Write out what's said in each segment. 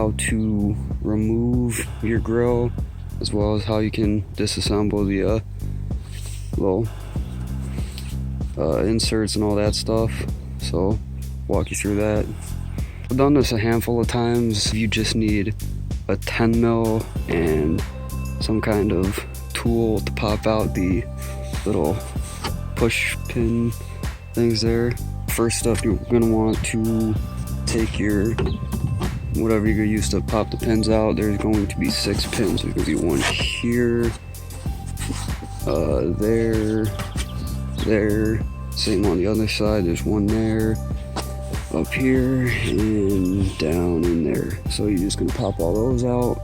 how to remove your grill, as well as how you can disassemble the little inserts and all that stuff. So walk you through that. I've done this a handful of times. You just need a 10 mil and some kind of tool to pop out the little push pin things there. First up, you're gonna want to take your whatever you're gonna use to pop the pins out. There's going to be 6 pins. There's gonna be one here, there, same on the other side. There's one there, up here, and down in there. So you're just gonna pop all those out,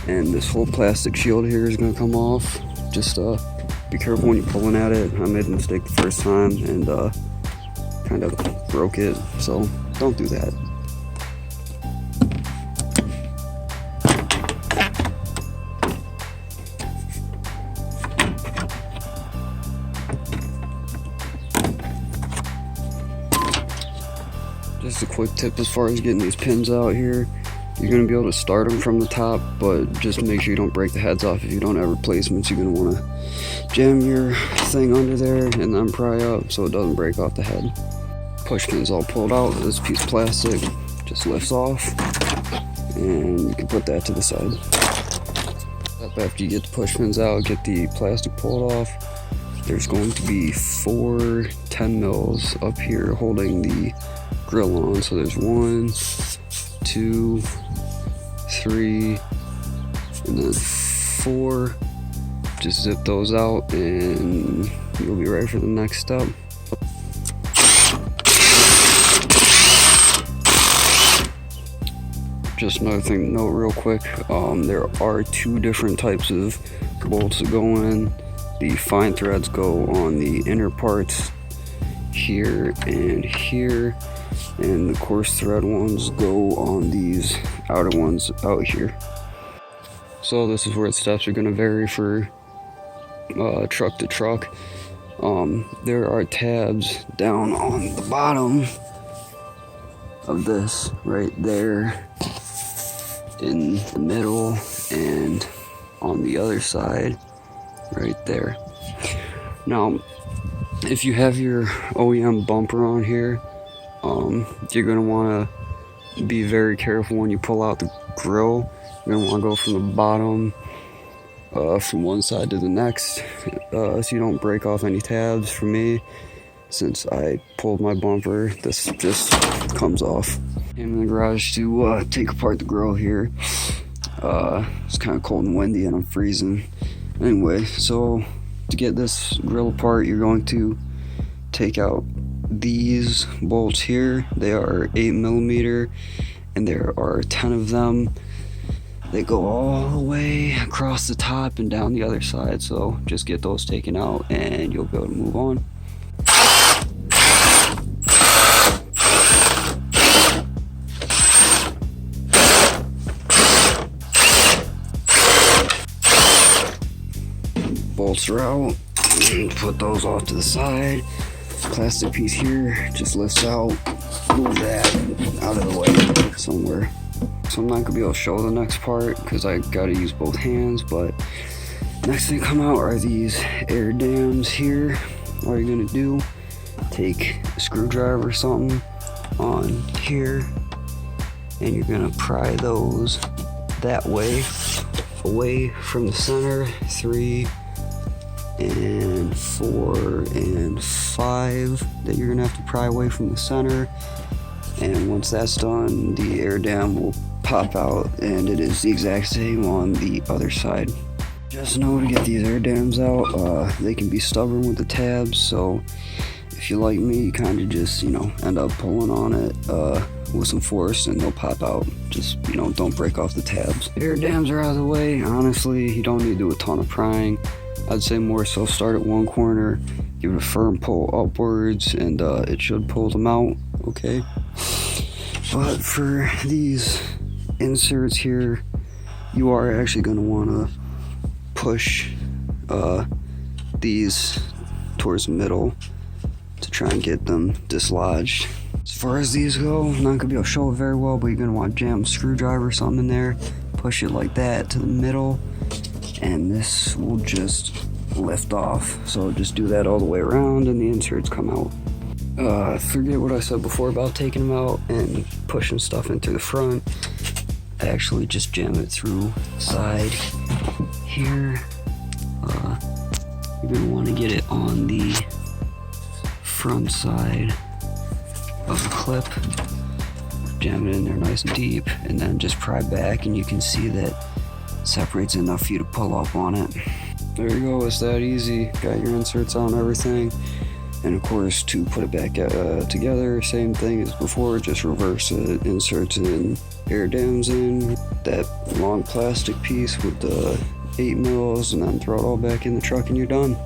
and this whole plastic shield here is gonna come off. Just be careful when you're pulling at it. I made a mistake the first time and kind of broke it, so don't do that. Just a quick tip as far as getting these pins out here. You're going to be able to start them from the top, but just make sure you don't break the heads off. If you don't have replacements, you're going to want to jam your thing under there and then pry up so it doesn't break off the head. Push pin's all pulled out. This piece of plastic just lifts off, and you can put that to the side. After you get the push pins out, get the plastic pulled off, there's going to be 4 10 mils up here holding the grill on. So there's 1, 2, 3, and then 4. Just zip those out and you'll be ready for the next step. Just another thing to note real quick, there are 2 different types of bolts that go in. The fine threads go on the inner parts here and here, and the coarse thread ones go on these outer ones out here. So this is where the steps are going to vary for truck to truck. There are tabs down on the bottom of this right there, in the middle, and on the other side right there. Now if you have your OEM bumper on here, you're going to want to be very careful when you pull out the grill. You're going to want to go from the bottom from one side to the next, so you don't break off any tabs. For me, since I pulled my bumper, this just comes off. Came in the garage to take apart the grill here. It's kind of cold and windy and I'm freezing. Anyway, so to get this grill apart, you're going to take out these bolts here. They are 8mm, and there are 10 of them. They go all the way across the top and down the other side, so just get those taken out and you'll be able to move on. Bolts are out, put those off to the side. Plastic piece here just lifts out. Move that out of the way somewhere. So I'm not gonna be able to show the next part because I gotta use both hands, but next thing come out are these air dams here. All you're gonna do, take a screwdriver or something on here, and you're gonna pry those that way, away from the center. 3 and 4 and 5 that you're gonna have to pry away from the center. And once that's done, the air dam will pop out, and it is the exact same on the other side. Just know to get these air dams out, they can be stubborn with the tabs, so if you like me, you kind of just, end up pulling on it with some force and they'll pop out. Just, don't break off the tabs. Air dams are out of the way. Honestly, you don't need to do a ton of prying. I'd say more so start at one corner, give it a firm pull upwards, and it should pull them out, okay? But for these inserts here, you are actually going to want to push these towards the middle to try and get them dislodged. As far as these go, I'm not gonna be able to show it very well, but you're gonna want to jam a screwdriver or something in there, push it like that to the middle, and this will just lift off. So just do that all the way around and the inserts come out. Forget what I said before about taking them out and pushing stuff into the front. I actually just jam it through the side here. You're gonna want to get it on the front side of the clip, jam it in there nice and deep, and then just pry back, and you can see that it separates enough for you to pull up on it. There you go, it's that easy. Got your inserts on everything, and of course to put it back together, same thing as before, just reverse it, insert it in, air dams in that long plastic piece with the 8 mils, and then throw it all back in the truck and you're done.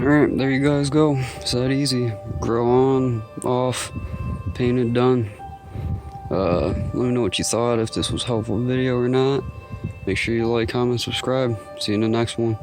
Alright, there you guys go. It's that easy. Grill on, off, painted, done. Let me know what you thought, if this was a helpful video or not. Make sure you like, comment, subscribe. See you in the next one.